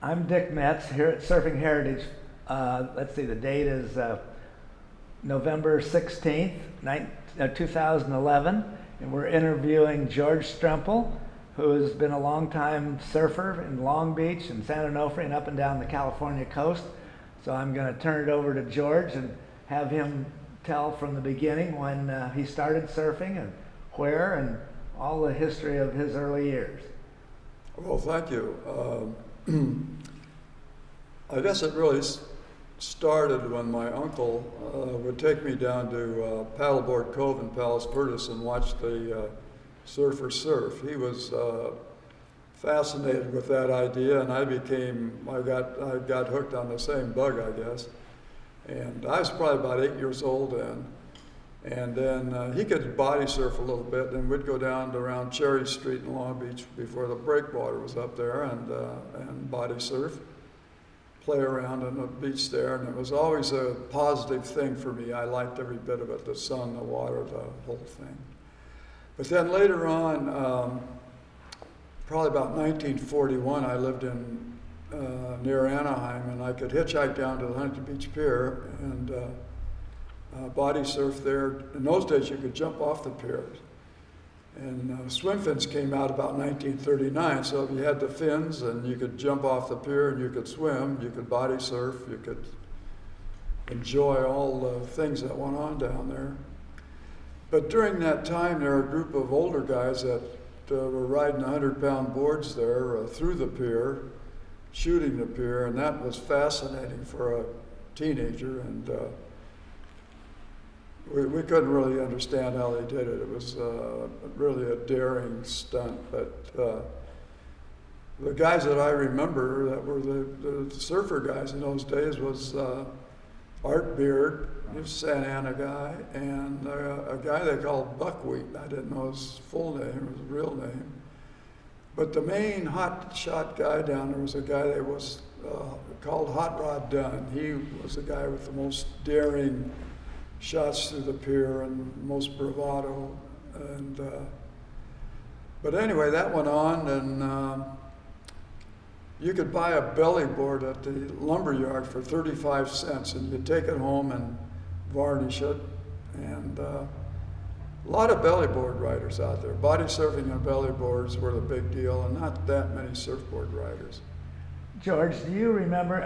I'm Dick Metz here at Surfing Heritage. Let's see, the date is November 16th, 2011, and we're interviewing George Stemple, who has been a longtime surfer in Long Beach and San Onofre and up and down the California coast. So I'm going to turn it over to George and have him tell from the beginning when he started surfing and where and all the history of his early years. Well, thank you. I guess it really started when my uncle would take me down to Paddleboard Cove in Palos Verdes and watch the surfers surf. He was fascinated with that idea, and I got hooked on the same bug, I guess. And I was probably about 8 years old then. And then he could body surf a little bit, and we'd go down to around Cherry Street in Long Beach before the breakwater was up there and body surf, play around on the beach there, and it was always a positive thing for me. I liked every bit of it, the sun, the water, the whole thing. But then later on, probably about 1941, I lived in near Anaheim, and I could hitchhike down to the Huntington Beach Pier and body surf there. In those days, you could jump off the pier. And swim fins came out about 1939, so if you had the fins and you could jump off the pier and you could swim, you could body surf, you could enjoy all the things that went on down there. But during that time, there were a group of older guys that were riding 100-pound boards there through the pier, shooting the pier, and that was fascinating for a teenager. And we couldn't really understand how they did it. It was really a daring stunt. But the guys that I remember that were the surfer guys in those days was Art Beard, he was a Santa Ana guy, and a guy they called Buckwheat. I didn't know his full name, his real name. But the main hot shot guy down there was a guy that was called Hot Rod Dunn. He was the guy with the most daring shots through the pier and most bravado. And but anyway, that went on, and you could buy a belly board at the lumber yard for 35 cents, and you'd take it home and varnish it. And a lot of belly board riders out there. Body surfing and belly boards were the big deal, and not that many surfboard riders. George, do you remember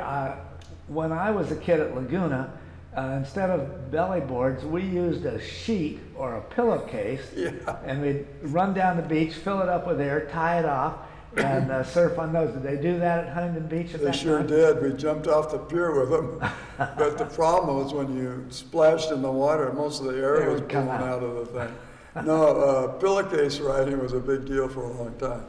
when I was a kid at Laguna, instead of belly boards, we used a sheet or a pillowcase, Yeah. and we'd run down the beach, fill it up with air, tie it off, and surf on those. Did they do that at Huntington Beach at They that sure time? did. We jumped off the pier with them. But the problem was when you splashed in the water, most of the air was come blowing out. out of the thing. No, pillowcase riding was a big deal for a long time.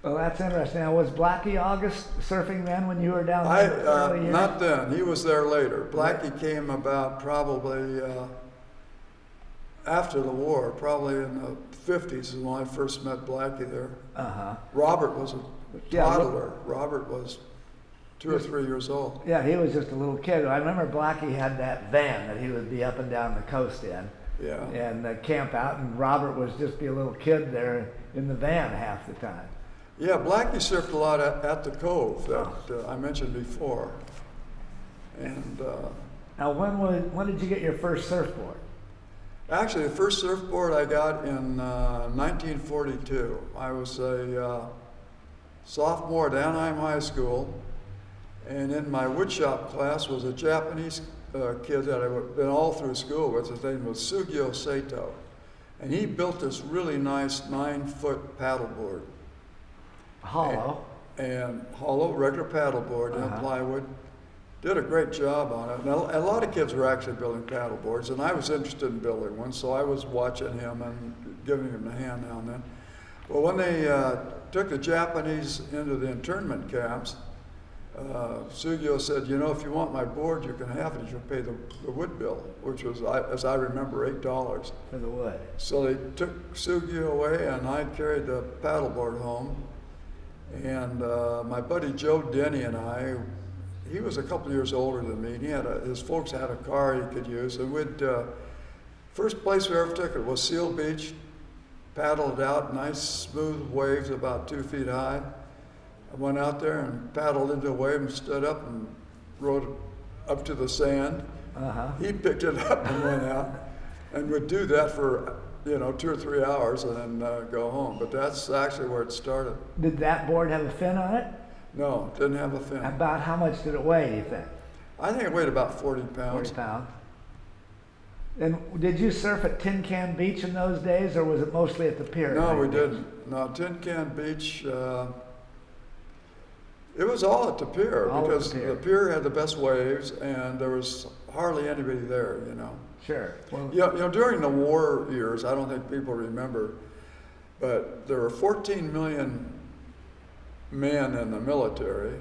Well, that's interesting. Now, was Blackie August surfing then when you were down there in the early years? Not then. He was there later. Blackie came about probably after the war, probably in the 50s is when I first met Blackie there. Uh-huh. Robert was a toddler. Robert was 2 or 3 years old. Yeah, he was just a little kid. I remember Blackie had that van that he would be up and down the coast in. Yeah. And camp out, and Robert was just be a little kid there in the van half the time. Yeah, Blackie surfed a lot at the Cove that I mentioned before. And Now, when did you get your first surfboard? actually, the first surfboard I got in 1942. I was a sophomore at Anaheim High School, and in my woodshop class was a Japanese kid that I'd been all through school with. His name was Sugio Sato. And he built this really nice 9-foot paddleboard. Hollow. And hollow, regular paddleboard in plywood. Did a great job on it. And a lot of kids were actually building paddleboards, and I was interested in building one, so I was watching him and giving him a hand now and then. Well, when they took the Japanese into the internment camps, Sugio said, you know, if you want my board, you can have it. You'll pay the wood bill, which was, as I remember, $8. For the wood. So they took Sugio away, and I carried the paddleboard home. And my buddy Joe Denny and I, he was a couple years older than me, and he had his folks had a car he could use. And first place we ever took it was Seal Beach, paddled out, nice smooth waves about 2 feet high. I went out there and paddled into a wave and stood up and rode it up to the sand. Uh-huh. He picked it up and went out and would do that for, 2 or 3 hours and then go home. But that's actually where it started. Did that board have a fin on it? No, didn't have a fin. About how much did it weigh, do you think? I think it weighed about 40 pounds. 40 pounds. And did you surf at Tin Can Beach in those days, or was it mostly at the pier? No, we didn't. No, Tin Can Beach, it was all at the pier All at because the pier. the pier had the best waves and there was hardly anybody there, Sure. Well, During the war years, I don't think people remember, but there were 14 million men in the military,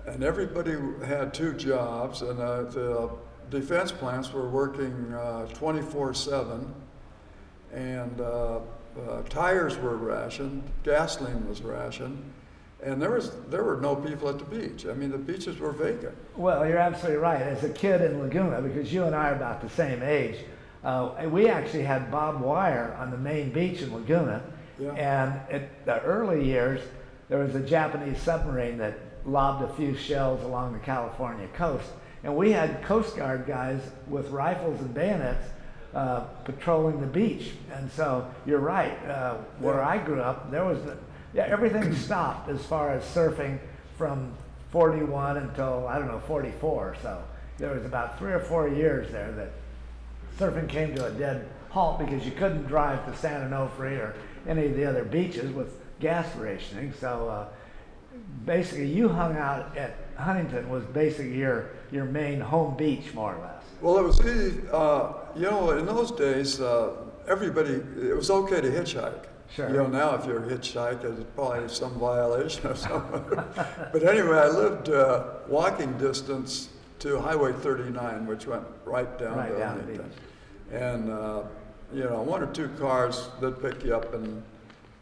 and everybody had 2 jobs, and the defense plants were working 24/7, and tires were rationed, gasoline was rationed, and there were no people at the beach. I mean, the beaches were vacant. well, you're absolutely right. As a kid in Laguna, because you and I are about the same age, we actually had barbed wire on the main beach in Laguna. Yeah. And in the early years, there was a Japanese submarine that lobbed a few shells along the California coast. And we had Coast Guard guys with rifles and bayonets patrolling the beach. And so you're right. Where I grew up, there was everything stopped as far as surfing from 41 until, 44. So there was about 3 or 4 years there that surfing came to a dead halt because you couldn't drive to San Onofre or any of the other beaches with gas rationing. So basically you hung out at Huntington was basically your main home beach, more or less. Well, it was easy. In those days, it was okay to hitchhike. Sure. Now if you're hitchhiking, it's probably some violation or something. But anyway, I lived walking distance to Highway 39, which went right down to Huntington. And, 1 or 2 cars that pick you up, and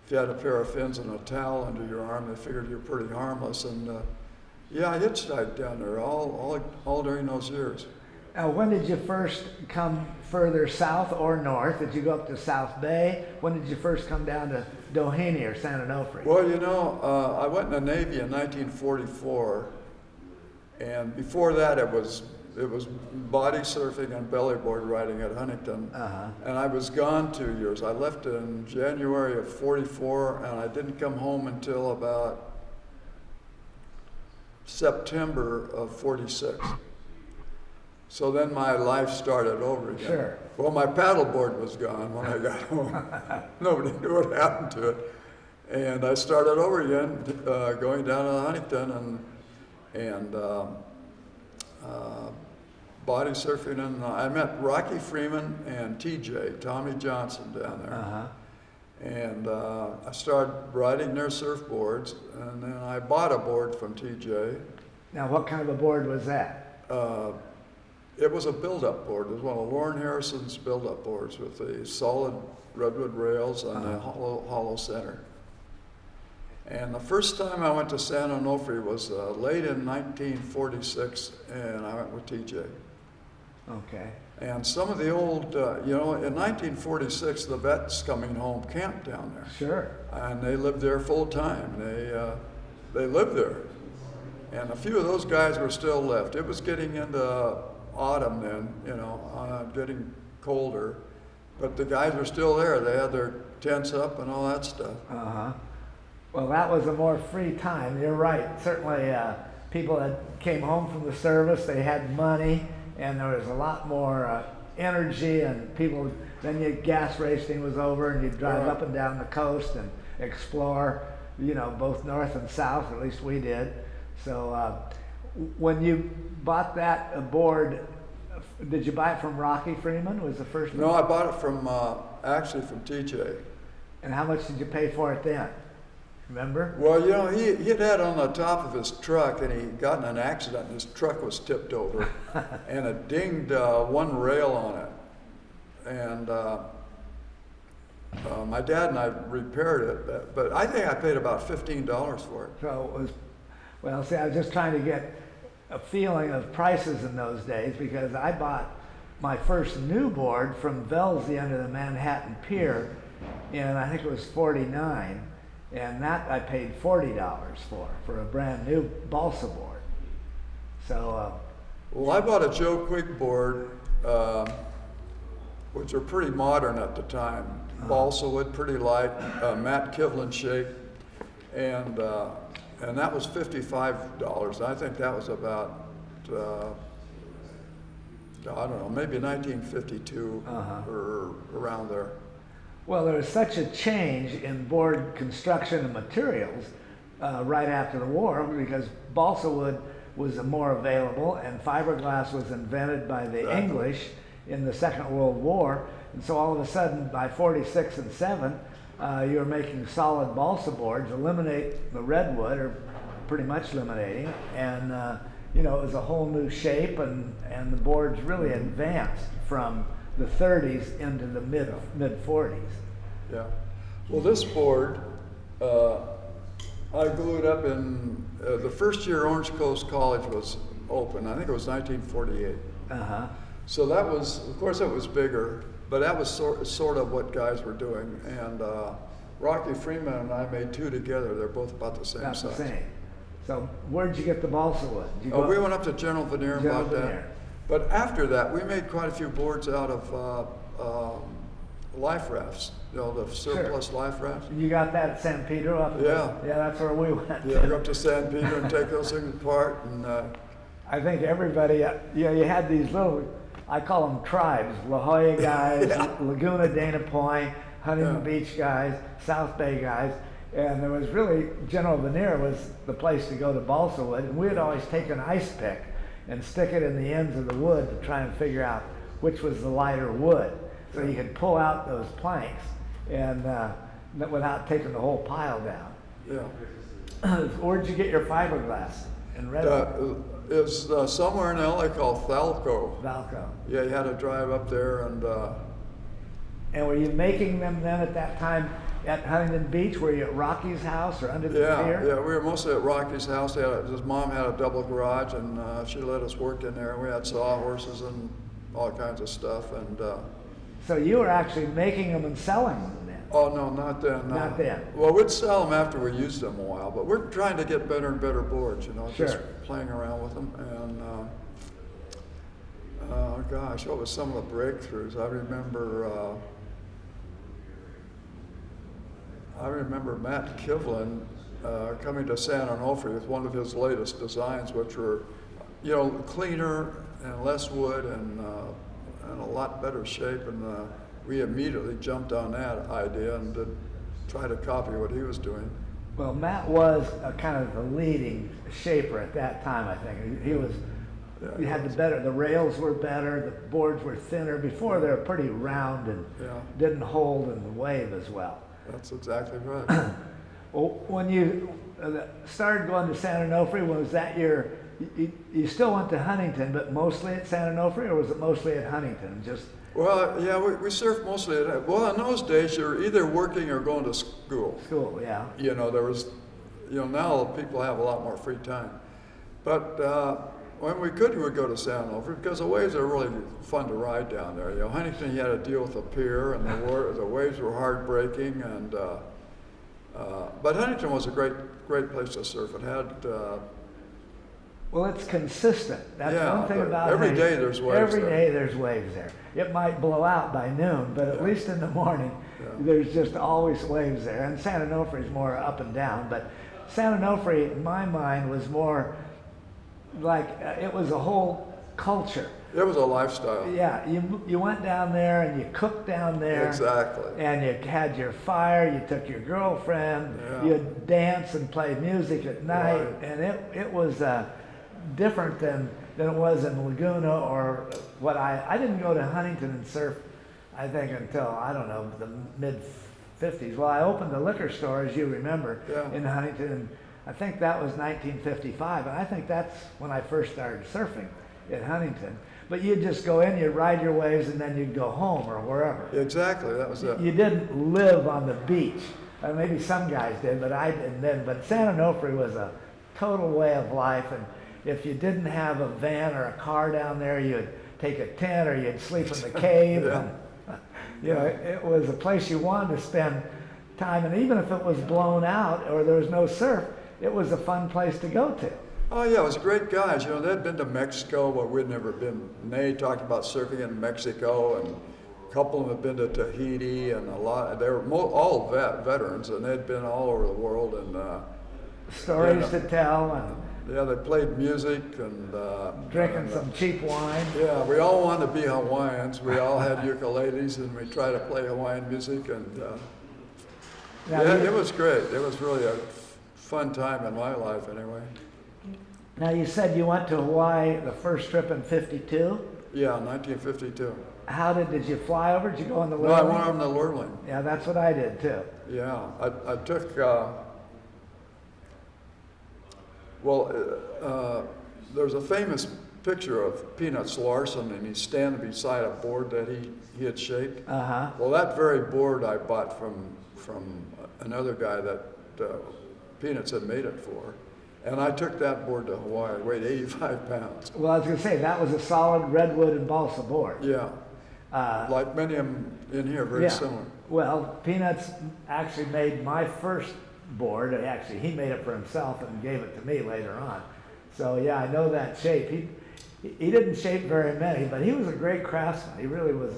if you had a pair of fins and a towel under your arm, they figured you're pretty harmless. And I hitchhiked down there all during those years. Now, when did you first come further south or north? Did you go up to South Bay? When did you first come down to Doheny or San Onofre? Well, I went in the Navy in 1944, and before that it was body surfing and bellyboard riding at Huntington. Uh-huh. And I was gone 2 years. I left in January of 44, and I didn't come home until about September of 46. So then my life started over again. Sure. Well, my paddleboard was gone when I got home. Nobody knew what happened to it. And I started over again, going down to Huntington and body surfing. And I met Rocky Freeman and TJ, Tommy Johnson, down there. Uh-huh. And I started riding their surfboards, and then I bought a board from TJ. Now, what kind of a board was that? It was a build-up board. It was one of Lauren Harrison's build-up boards with the solid redwood rails and the hollow center. And the first time I went to San Onofre was late in 1946, and I went with TJ. Okay. And some of the old, in 1946, the vets coming home camped down there. Sure. And they lived there full time. They lived there. And a few of those guys were still left. It was getting into autumn then, getting colder. But the guys were still there. They had their tents up and all that stuff. Uh-huh. Well, that was a more free time. You're right. Certainly people that came home from the service, they had money, and there was a lot more energy, and people, then your gas rationing was over, and you'd drive up and down the coast and explore, both north and south, at least we did. So when you bought that board, did you buy it from Rocky Freeman? Was the first one? No, I bought it from TJ. And how much did you pay for it then? Remember? Well, he had on the top of his truck, and he got in an accident, and his truck was tipped over, and it dinged one rail on it. And my dad and I repaired it, but I think I paid about $15 for it. So it was, well, see, I was just trying to get a feeling of prices in those days, because I bought my first new board from Velzy under the Manhattan Pier in, I think it was 49. And that I paid $40 for a brand new balsa board. So, Well, I bought a Joe Quick board, which are pretty modern at the time. Balsa wood, pretty light, Matt Kivlin shape, and that was $55. I think that was about, I don't know, maybe 1952 or around there. well, there was such a change in board construction and materials right after the war because balsa wood was more available and fiberglass was invented by the Exactly. English in the Second World War. And so all of a sudden, by 46 and 7, you were making solid balsa boards, eliminate the redwood, or pretty much eliminating it. And, you know, it was a whole new shape, and the boards really advanced from the 30s into the mid 40s. Yeah. Well, this board, I glued up in the first year Orange Coast College was open. I think it was 1948. Uh-huh. So that was, of course, it was bigger, but that was sort of what guys were doing. And Rocky Freeman and I made two together. They're both about the same About the size. same. So where'd you get the balsa wood? Did you Oh, go- we went up to General Veneer and General bought that. Veneer. But after that, we made quite a few boards out of life rafts, you know, the surplus life rafts. You got that at San Pedro up there? Yeah. Yeah, that's where we went. Yeah, go up to San Pedro and take those things apart. And I think everybody, you know, you had these little, I call them tribes, La Jolla guys, Laguna Dana Point, Huntington Yeah. Beach guys, South Bay guys, and there was really, General Veneer was the place to go to balsa wood, and we would always take an ice pick and stick it in the ends of the wood to try and figure out which was the lighter wood. So you could pull out those planks and without taking the whole pile down. yeah. Where'd you get your fiberglass? In Redwood? Is somewhere in LA called Thalco. Valco. Yeah, you had to drive up there and And were you making them then at that time at Huntington Beach? Were you at Rocky's house or under the pier? yeah, we were mostly at Rocky's house. His mom had a double garage and she let us work in there. We had sawhorses and all kinds of stuff. And So you were actually making them and selling them then? oh no, not then. No. Not then. Well, we'd sell them after we used them a while, but we're trying to get better and better boards. You know, just Sure. playing around with them. And gosh, what was some of the breakthroughs? I remember Matt Kivlin coming to San Onofre with one of his latest designs, which were, you know, cleaner and less wood and a lot better shape. And we immediately jumped on that idea and tried to copy what he was doing. Well, Matt was kind of the leading shaper at that time, I think. He was, you had the rails were better, the boards were thinner. Before they were pretty round and Yeah. didn't hold in the wave as well. That's exactly right. Well, when you started going to San Onofre, was that your, you still went to Huntington, but mostly at San Onofre, or was it mostly at Huntington? Just Well, yeah, we surfed mostly at, well, in those days, you're either working or going to school. school, yeah. You know, there was, you know, now people have a lot more free time. But when we could, we would go to San Onofre because the waves are really fun to ride down there. You know, Huntington, you had to deal with the pier and the waves were hard breaking. And but Huntington was a great place to surf. It had Well, it's consistent. That's Yeah, one thing but about every Huntington. day there's waves Every there. day there's waves there. It might blow out by noon, but at Yeah. least in the morning, Yeah. there's just always waves there. And San Onofre is more up and down, but San Onofre, in my mind, was more like it was a whole culture. it was a lifestyle. Yeah, you went down there and you cooked down there. Exactly. And you had your fire, you took your girlfriend, Yeah. you'd dance and play music at night, Right. and it was different than it was in Laguna or what I didn't go to Huntington and surf, I think, until, I don't know, the mid-50s. Well, I opened a liquor store, as you remember, Yeah. in Huntington, and I think that was 1955, and I think that's when I first started surfing in Huntington. But you'd just go in, you'd ride your waves, and then you'd go home or wherever. Exactly, that was it. You didn't live on the beach. Maybe some guys did, but I didn't then. But San Onofre was a total way of life, and if you didn't have a van or a car down there, you'd take a tent or you'd sleep in the cave. Yeah. And, you know, it was a place you wanted to spend time, and even if it was blown out or there was no surf, it was a fun place to go to. Oh yeah, it was great guys. You know, they'd been to Mexico, but we'd never been. And they talked about surfing in Mexico, and a couple of them had been to Tahiti, and a lot. They were all veterans, and they'd been all over the world. And Stories to tell, and yeah, they played music and drinking some cheap wine. Yeah, we all wanted to be Hawaiians. We all had ukuleles, and we tried to play Hawaiian music. And it was great. It was really a fun time in my life, anyway. Now you said you went to Hawaii the first trip in '52. Yeah, 1952. How did you fly over? Did you go on the Lurleen? No, I went on the Lurleen. Yeah, that's what I did too. Yeah, I took. There's a famous picture of Peanuts Larson, and he's standing beside a board that he had shaped. Uh-huh. Well, that very board I bought from another guy that Peanuts had made it for. And I took that board to Hawaii. It weighed 85 pounds. Well, I was going to say, that was a solid redwood and balsa board. Yeah. Like many of them in here, very similar. Well, Peanuts actually made my first board. Actually, he made it for himself and gave it to me later on. So, yeah, I know that shape. He didn't shape very many, but he was a great craftsman. He really was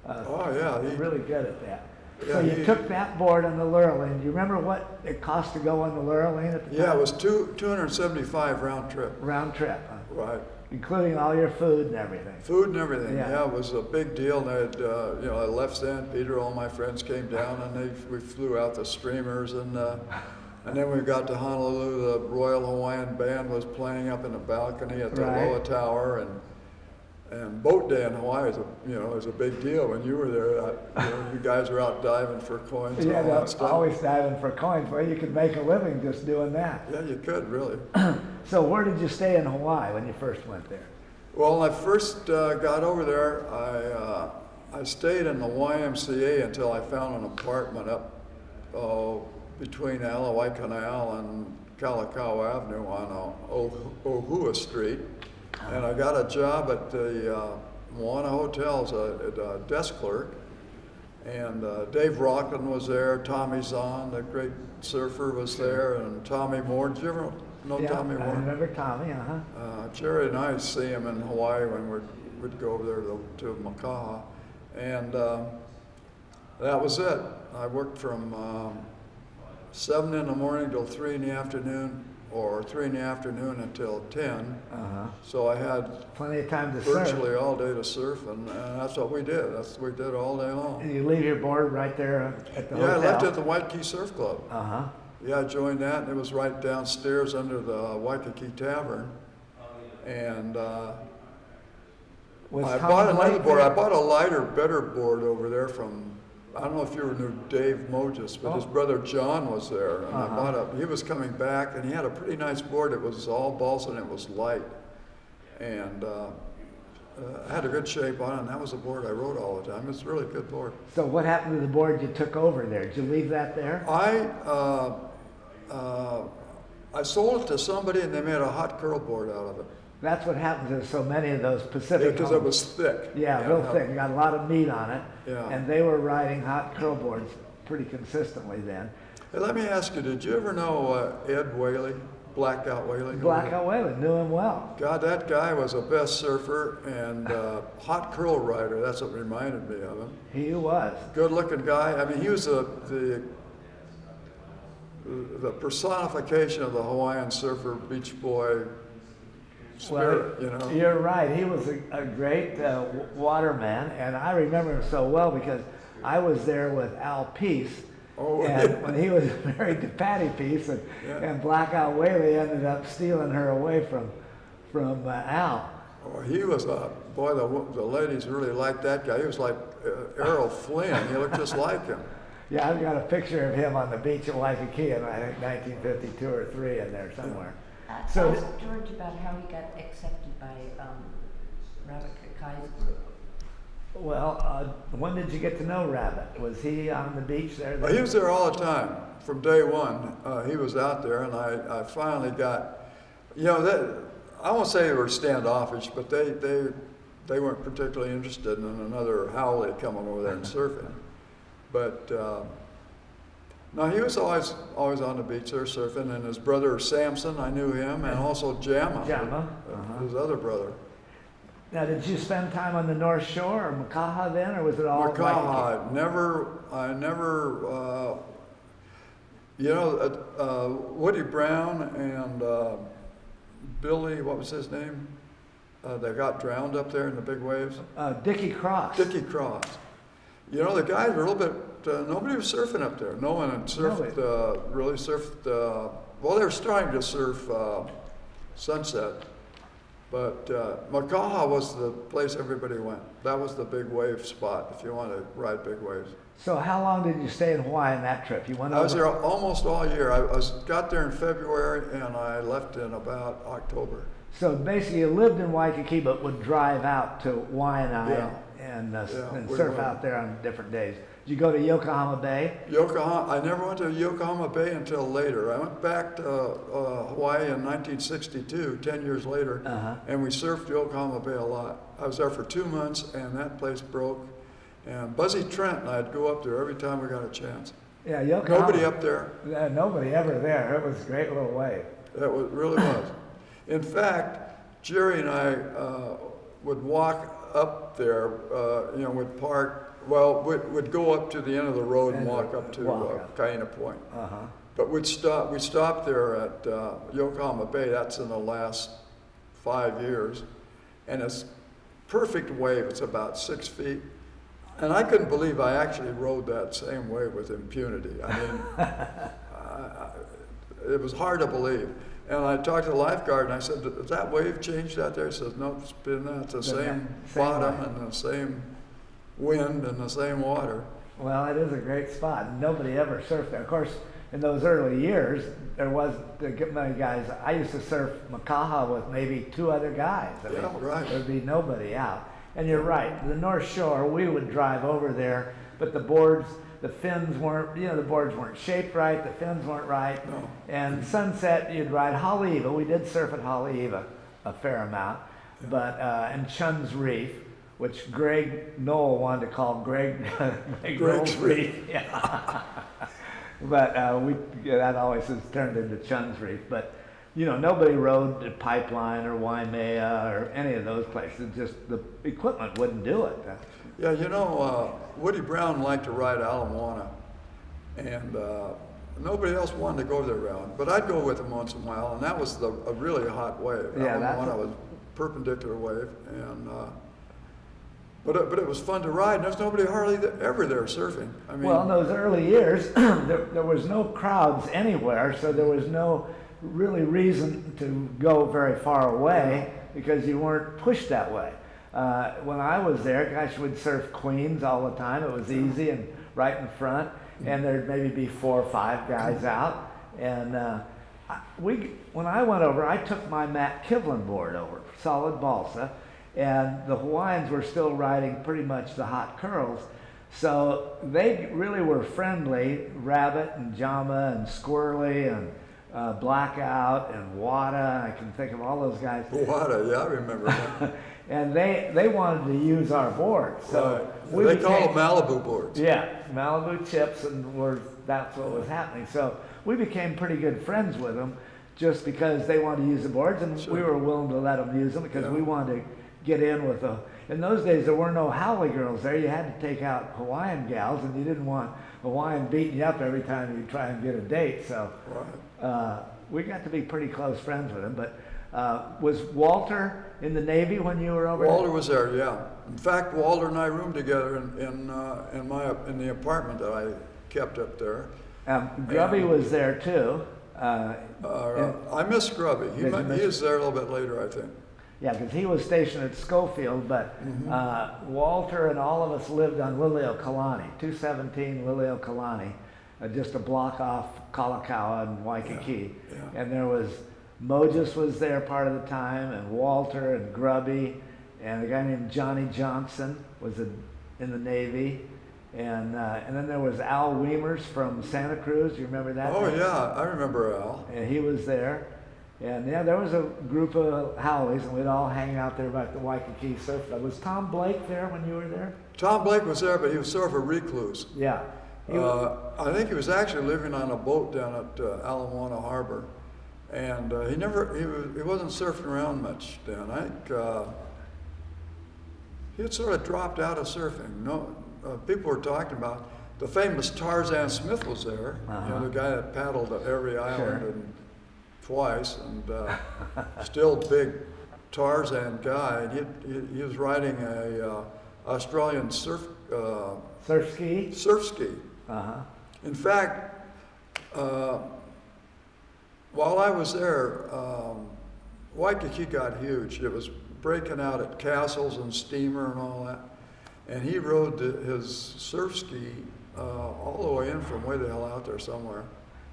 really good at that. Yeah, so you took that board on the Lurleen. Do you remember what it cost to go on the Lurleen at the time? Yeah, it was 275 round trip. Round trip. Right. Including all your food and everything. Food and everything, yeah, it was a big deal. And I had, I left San Pedro, all my friends came down, and we flew out the streamers, and then we got to Honolulu. The Royal Hawaiian Band was playing up in the balcony at the Loa Tower, and boat day in Hawaii is a big deal. When you were there, you guys were out diving for coins and all that stuff. Always diving for coins. Well, you could make a living just doing that. Yeah, you could, really. So where did you stay in Hawaii when you first went there? Well, when I first got over there, I stayed in the YMCA until I found an apartment up between Alawai Canal and Kalakaua Avenue on Ohua Street. And I got a job at the Moana Hotel as a desk clerk. And Dave Rockland was there, Tommy Zahn, the great surfer, was there, and Tommy Moore. Did you ever know Tommy Moore? I remember Tommy, Jerry and I see him in Hawaii when we'd go over there to Makaha. And that was it. I worked from 7 in the morning till 3 in the afternoon, or 3 in the afternoon until 10. So I had plenty of time to surf. Virtually all day to surf, and that's what we did. That's what we did all day long. And you leave your board right there at the hotel? Yeah, I left at the Waikiki Surf Club. Uh-huh. Yeah, I joined that, and it was right downstairs under the Waikiki Tavern. And I bought another board. I bought a lighter, better board over there from, I don't know if you ever knew Dave Moges, but his brother John was there. And he was coming back, and he had a pretty nice board. It was all balsa, and it was light. And had a good shape on it, and that was a board I rode all the time. It's a really good board. So what happened to the board you took over there? Did you leave that there? I sold it to somebody, and they made a hot curl board out of it. That's what happens to so many of those Pacific because it was thick. Yeah, real thick. You got a lot of meat on it. Yeah. And they were riding hot curl boards pretty consistently then. Hey, let me ask you, did you ever know Ed Whaley, Blackout Whaley? Blackout Whaley, knew him well. God, that guy was a best surfer and hot curl rider. That's what reminded me of him. He was. Good looking guy. I mean, he was the personification of the Hawaiian surfer, beach boy spirit, You're right. He was a great waterman, and I remember him so well because I was there with Al Peace, when he was married to Patty Peace, and Blackout Whaley ended up stealing her away from Al. Oh, he was boy. The ladies really liked that guy. He was like Errol Flynn. He looked just like him. Yeah, I've got a picture of him on the beach at Waikiki in, I think, 1952 or 3 in there somewhere. So ask George about how he got accepted by Robert Kaiser. Well, when did you get to know Rabbit? Was he on the beach there? He was there all the time from day one. He was out there, and I finally got, I won't say they were standoffish, but they weren't particularly interested in another Howley coming over there and surfing. But No, he was always on the beach there surfing, and his brother Samson, I knew him, and also Jamma, Jamma, his other brother. Now, did you spend time on the North Shore or Makaha then, or was it all Waikiki? Makaha, I never, you know, Woody Brown and Billy, what was his name? They got drowned up there in the big waves. Dickie Cross. Dickie Cross. You know, the guys were a little bit, nobody was surfing up there. No one had surfed, really surfed, well, they were starting to surf Sunset. But Makaha was the place everybody went. That was the big wave spot if you want to ride big waves. So how long did you stay in Hawaii on that trip? You went I was over? there almost all year. I got there in February and I left in about October. So basically you lived in Waikiki but would drive out to Waianae Yeah. and we surf would. out there on different days. Did you go to Yokohama Bay? Yokohama, I never went to Yokohama Bay until later. I went back to Hawaii in 1962, 10 years later, and we surfed Yokohama Bay a lot. I was there for 2 months and that place broke. And Buzzy Trent and I'd go up there every time we got a chance. Yeah, Yokohama. Nobody up there. Nobody ever there. It was a great little wave. That was, really was. In fact, Jerry and I would walk up there, you know, would park, well, we'd go up to the end of the road and walk up to Kaina Point. But we stopped there at Yokohama Bay. That's in the last 5 years. And it's perfect wave. It's about 6 feet. And I couldn't believe I actually rode that same wave with impunity. I mean, it was hard to believe. And I talked to the lifeguard and I said, "Has that wave changed out there?" He says, "No, it's been that. It's the same bottom and the same wind and the same water." Well, it is a great spot. Nobody ever surfed there. Of course, in those early years, there wasn't many guys. I used to surf Makaha with maybe 2 other guys. I mean, right. There'd be nobody out. And you're right, the North Shore, we would drive over there, but the boards, the fins weren't, you know, the boards weren't shaped right, the fins weren't right. No. And Sunset, you'd ride Haleiwa. We did surf at Haleiwa a fair amount, but, and Chun's Reef, which Greg Knoll wanted to call Greg Knoll's Reef. Yeah. But that always has turned into Chun's Reef. But you know, nobody rode the Pipeline or Waimea or any of those places. Just the equipment wouldn't do it. Yeah, you know, Woody Brown liked to ride Ala Moana, and nobody else wanted to go there around. But I'd go with him once in a while, and that was a really hot wave. Yeah, Ala Moana was perpendicular wave, and but it was fun to ride. And there's nobody hardly ever there surfing. I mean, well, in those early years, there was no crowds anywhere, so there was no really reason to go very far away because you weren't pushed that way. When I was there, gosh, we'd surf Queens all the time. It was easy and right in front, and there'd maybe be 4 or 5 guys out. And when I went over, I took my Matt Kivlin board over, solid balsa, and the Hawaiians were still riding pretty much the hot curls. So they really were friendly, Rabbit and Jama and Squirrely and Blackout and Wada. I can think of all those guys. Wada, yeah, I remember that. And they wanted to use our board. So they call them Malibu boards. Yeah, Malibu chips, and that's what was happening. So we became pretty good friends with them just because they wanted to use the boards, and we were willing to let them use them because we wanted to get in with the. In those days, there were no haole girls there. You had to take out Hawaiian gals, and you didn't want Hawaiian beating you up every time you try and get a date. So we got to be pretty close friends with him. But was Walter in the Navy when you were over there? Walter was there, yeah. In fact, Walter and I roomed together in the apartment that I kept up there. Grubby was there too. I miss Grubby. He was there a little bit later, I think. Yeah, because he was stationed at Schofield, but Walter and all of us lived on Liliuokalani, 217 Liliuokalani, just a block off Kalakaua and Waikiki. Yeah. And there was, Moses was there part of the time, and Walter and Grubby, and a guy named Johnny Johnson was in the Navy. And then there was Al Weimers from Santa Cruz. You remember that? Oh, yeah, I remember Al. And he was there. And yeah, there was a group of haoles, and we'd all hang out there by the Waikiki Surf Club. Was Tom Blake there when you were there? Tom Blake was there, but he was sort of a recluse. Yeah. I think he was actually living on a boat down at Alamoana Harbor, and he wasn't surfing around much then. I think he had sort of dropped out of surfing. No, people were talking about the famous Tarzan Smith was there, you know, the guy that paddled at every island and twice, and still big Tarzan guy. And he was riding a Australian surf ski. Surf ski. In fact, while I was there, Waikiki got huge. It was breaking out at castles and steamer and all that. And he rode his surf ski all the way in from way the hell out there somewhere.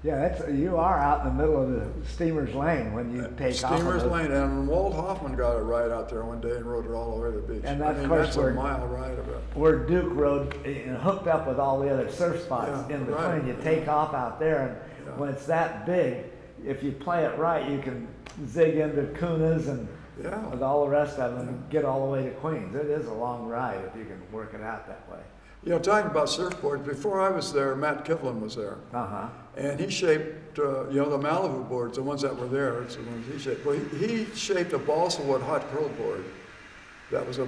Yeah, you are out in the middle of the steamer's lane when you take off. Steamer's lane, and Walt Hoffman got a ride out there one day and rode it all the way to the beach. And that's, of course, that's a mile ride of it. Where Duke rode, hooked up with all the other surf spots in between. Right. You take off out there, and when it's that big, if you play it right, you can zig into Kunas and with all the rest of them and get all the way to Queens. It is a long ride if you can work it out that way. You know, talking about surfboards, before I was there, Matt Kivlin was there. And he shaped, you know, the Malibu boards, the ones that were there, it's the ones he shaped. Well, he shaped a balsa wood hot curl board that was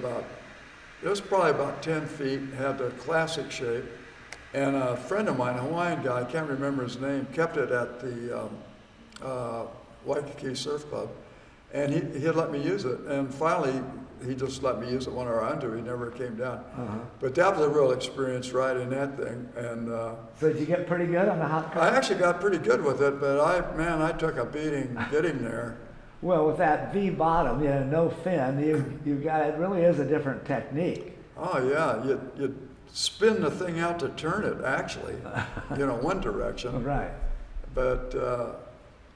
probably about 10 feet, had the classic shape. And a friend of mine, a Hawaiian guy, I can't remember his name, kept it at the Waikiki Surf Club. And he had let me use it. And finally, he just let me use it when I was under. He never came down. But that was a real experience riding that thing. And so did you get pretty good on the hot curl? I actually got pretty good with it, but I took a beating getting there. Well, with that V bottom, you know, no fin, you got, it really is a different technique. Oh yeah, you spin the thing out to turn it actually, you know, one direction. Right. But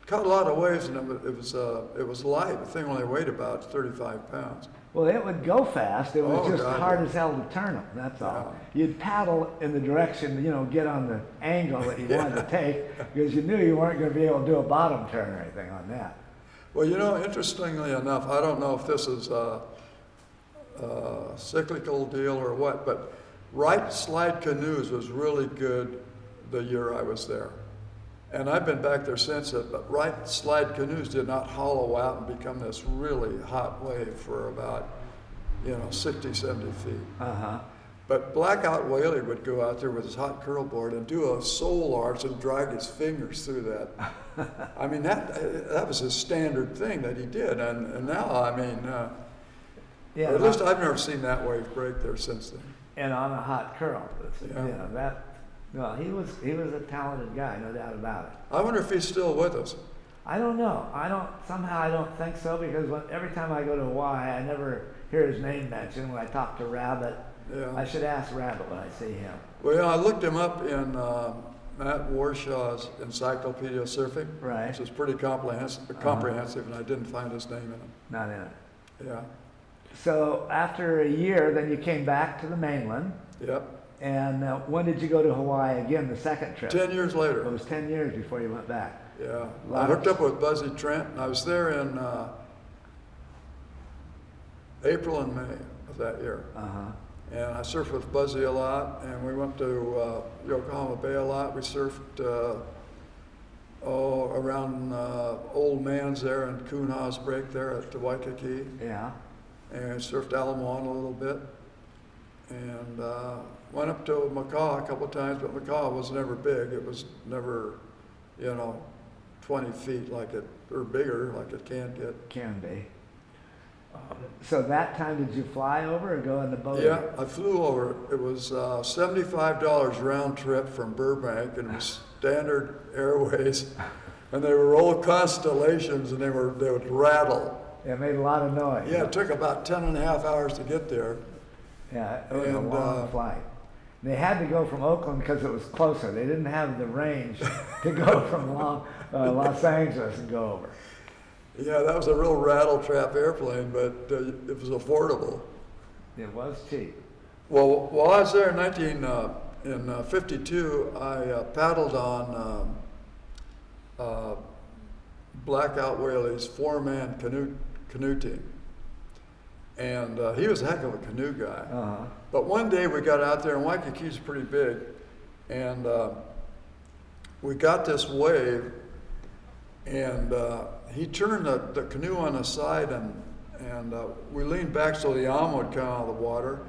caught a lot of waves, and it was light. The thing only weighed about 35 pounds. Well, it would go fast. It was just God, hard as hell to turn them. That's all. You'd paddle in the direction, you know, get on the angle that you wanted to take, because you knew you weren't going to be able to do a bottom turn or anything on that. Well, you know, interestingly enough, I don't know if this is a cyclical deal or what, but right slide canoes was really good the year I was there. And I've been back there since it, but right slide canoes did not hollow out and become this really hot wave for about, you know, 60, 70 feet. But Blackout Whaley would go out there with his hot curl board and do a soul arch and drag his fingers through that. I mean, that was his standard thing that he did. And now, I mean, at least I've never seen that wave break there since then. And on a hot curl. You know, that. Well, he was a talented guy, no doubt about it. I wonder if he's still with us. I don't know. Somehow I don't think so, because every time I go to Hawaii, I never hear his name mentioned. When I talk to Rabbit, I should ask Rabbit when I see him. Well, yeah, I looked him up in Matt Warshaw's Encyclopedia of Surfing, which is pretty comprehensive, and I didn't find his name in it. Not in it. Yeah. So after a year, then you came back to the mainland. Yep. And when did you go to Hawaii again, the second trip? 10 years later. It was 10 years before you went back. Yeah. I hooked up with Buzzy Trent, and I was there in April and May of that year. And I surfed with Buzzy a lot, and we went to Yokohama Bay a lot. We surfed around Old Man's there and Kuna's Break there at the Waikiki. Yeah. And surfed Alamoana a little bit. And went up to Macau a couple of times, but Macau was never big. It was never, you know, 20 feet like it, or bigger like it can get. Can be. So that time, did you fly over or go in the boat? Yeah, I flew over. It was $75 round trip from Burbank, and it was Standard Airways, and they were old Constellations, and they would rattle. It made a lot of noise. Yeah, it took about 10 and a half hours to get there. Yeah, it was a long flight. They had to go from Oakland because it was closer. They didn't have the range to go from Los Angeles and go over. Yeah, that was a real rattle trap airplane, but it was affordable. It was cheap. Well, while I was there in 52, I paddled on Blackout Whaley's 4-man canoe team. And he was a heck of a canoe guy. But one day we got out there, and Waikiki's pretty big, And we got this wave, and he turned the canoe on the side, and we leaned back so the arm would come out of the water,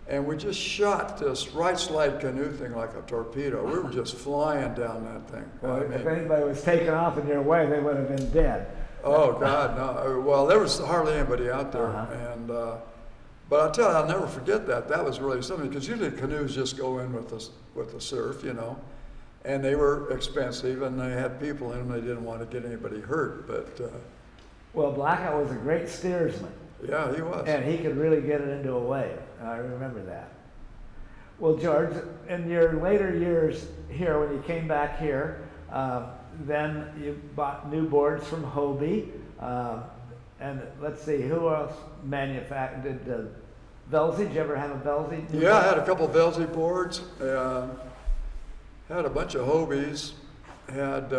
and we just shot this right slide canoe thing like a torpedo. We were just flying down that thing. Well, I mean, if anybody was taken off in your way, they would have been dead. oh God, no! Well, there was hardly anybody out there, and but I'll tell you, I'll never forget that. That was really something, because usually canoes just go in with the surf, you know, and they were expensive, and they had people in them. They didn't want to get anybody hurt, but Well, Blackout was a great steersman, yeah, he was. and he could really get it into a wave. I remember that. Well, George, in your later years here, when you came back here, then you bought new boards from Hobie, and let's see, who else manufactured? Did Velzy? Did you ever have a Velzy? Yeah, I had a couple of Velzy boards. Had a bunch of Hobies. Had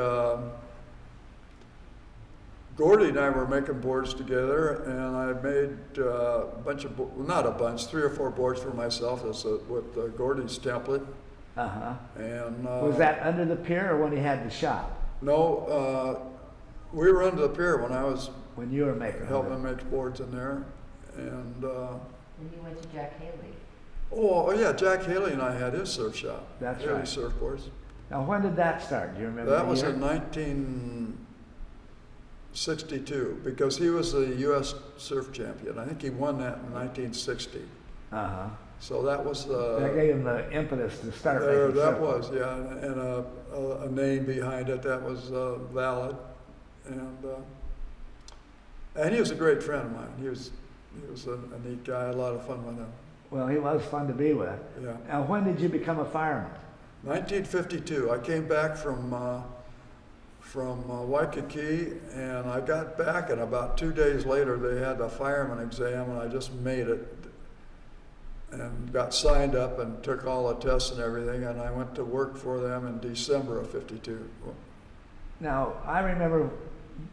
Gordy and I were making boards together, and I made a bunch of, not a bunch, 3 or 4 boards for myself with Gordy's template. Uh-huh. And Was that under the pier or when he had the shop? No, we were under the pier when I was When you were making helping them? him make boards in there, and And you went to Jack Haley. oh yeah, Jack Haley and I had his surf shop. That's Haley right. surfboards. Now, when did that start? Do you remember That the was year? in 1962, because he was the U.S. surf champion. I think he won that in 1960. Uh-huh. So that was That gave him the impetus to start there. making That surfboards. was, yeah, and a name behind it that was valid, and he was a great friend of mine. He was a neat guy. I had a lot of fun with him. Well, he was fun to be with. Yeah. Now, when did you become a fireman? 1952. I came back from Waikiki, and I got back, and about 2 days later they had the fireman exam, and I just made it and got signed up and took all the tests and everything, and I went to work for them in December of '52. Now, I remember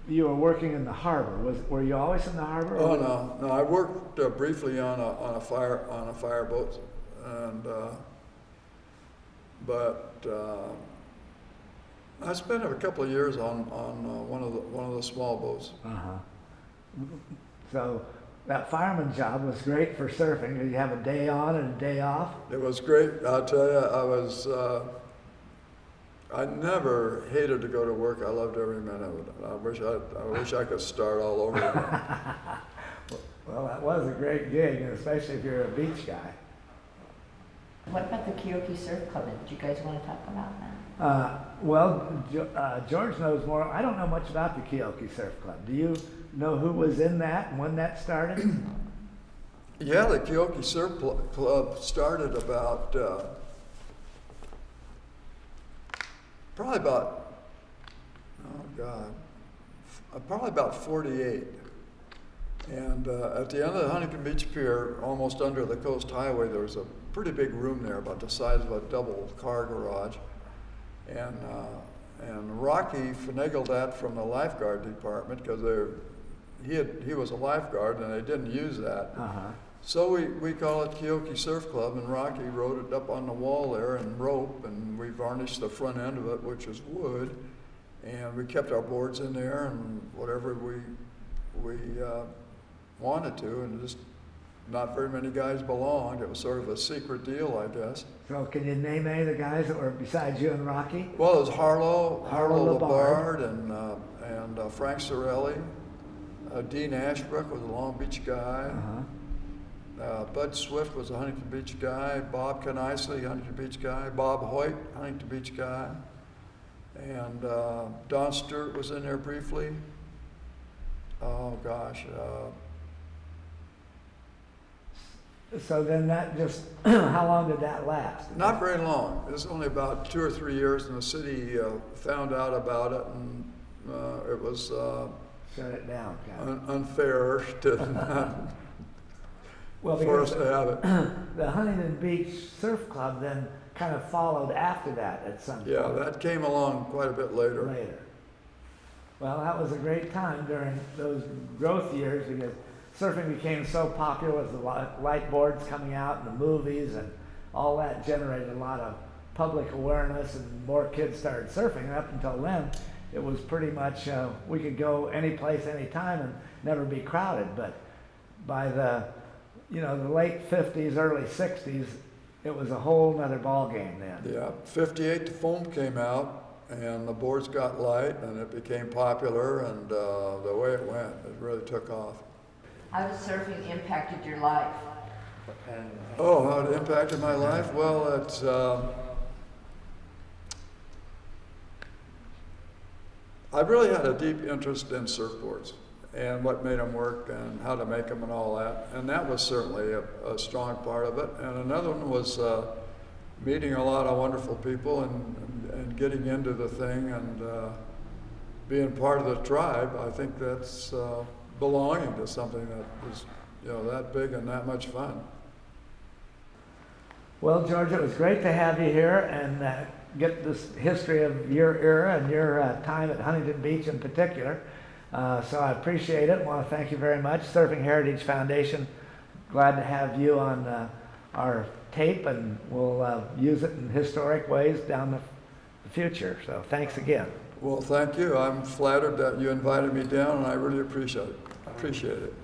you were working in the harbor. Were you always in the harbor? Oh no, I worked briefly on a fireboat, and but I spent a couple of years on one of the small boats. Uh-huh. So that fireman job was great for surfing. Did you have a day on and a day off? It was great. I'll tell you, I never hated to go to work. I loved every minute of it. I wish I could start all over again. Well, that was a great gig, and especially if you're a beach guy. What about the Keoki Surf Club? Did you guys want to talk about that? George knows more. I don't know much about the Keoki Surf Club. Do you know who was in that and when that started? Yeah, the Keoki Surf Club started about probably about 48. And at the end of the Huntington Beach Pier, almost under the Coast Highway, there was a pretty big room there, about the size of a double car garage. And Rocky finagled that from the lifeguard department, because he was a lifeguard and they didn't use that. Uh-huh. So we call it Keoki Surf Club, and Rocky wrote it up on the wall there in rope, and we varnished the front end of it, which is wood, and we kept our boards in there and whatever we wanted to, and just not very many guys belonged. It was sort of a secret deal, I guess. So can you name any of the guys that were besides you and Rocky? Well, it was Harlow Labarde. Labarde, and Frank Sorelli. Dean Ashbrook was a Long Beach guy. Uh-huh. Bud Swift was a Huntington Beach guy. Bob Knisely, Huntington Beach guy. Bob Hoyt, Huntington Beach guy. And Don Stewart was in there briefly. Oh gosh. So then that just, how long did that last? Not very long. It was only about 2 or 3 years, and the city found out about it, and it was Shut it down, kind of. unfair to Well, for us because to have it. the Huntington Beach Surf Club then kind of followed after that at some point. Yeah, that came along quite a bit later. Well, that was a great time during those growth years, because surfing became so popular with the light boards coming out and the movies, and all that generated a lot of public awareness and more kids started surfing. And up until then, it was pretty much, we could go any place, anytime and never be crowded. But by the, the late 50s, early 60s, it was a whole nother ball game then. Yeah, 58 the foam came out and the boards got light and it became popular, and the way it went, it really took off. How has surfing impacted your life? Oh, how it impacted my life? Well, it's I really had a deep interest in surfboards and what made them work and how to make them and all that. And that was certainly a strong part of it. And another one was meeting a lot of wonderful people and getting into the thing and being part of the tribe. I think that's belonging to something that is, that big and that much fun. Well, George, it was great to have you here and get this history of your era and your time at Huntington Beach in particular. So I appreciate it. I want to thank you very much. Surfing Heritage Foundation, glad to have you on our tape, and we'll use it in historic ways down the future. So thanks again. Well, thank you. I'm flattered that you invited me down, and I really appreciate it.